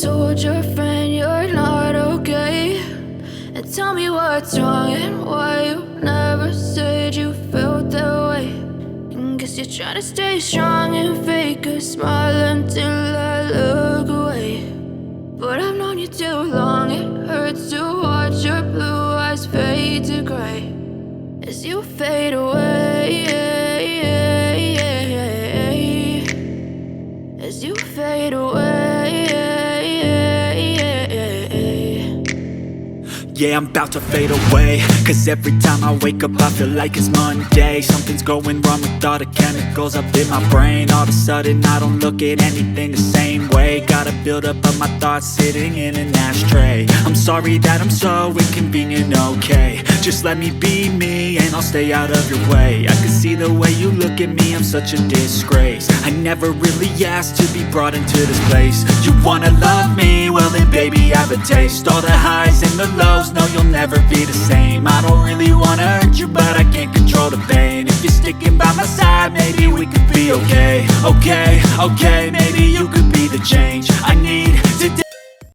told your friend you're not okay? And tell me what's wrong and why you never said you felt that way. And guess you're trying to stay strong and fake a smile until I look away. But I've known you too long, it hurts to watch your blue eyes fade to gray as you fade away, as you fade away. Yeah, I'm about to fade away, cause every time I wake up I feel like it's Monday. Something's going wrong with all the chemicals up in my brain. All of a sudden I don't look at anything the same way. Gotta build up of my thoughts sitting in an ashtray. I'm sorry that I'm so inconvenient, okay? Just let me be me and I'll stay out of your way. I can see the way you look at me, I'm such a disgrace. I never really asked to be brought into this place. You wanna love me? Well then baby have a taste. All the highs and the lows, no you'll never be the same. I don't really wanna hurt you but I can't control the pain. If you're sticking by my side maybe we could be okay. Okay, maybe you could be the change I need today.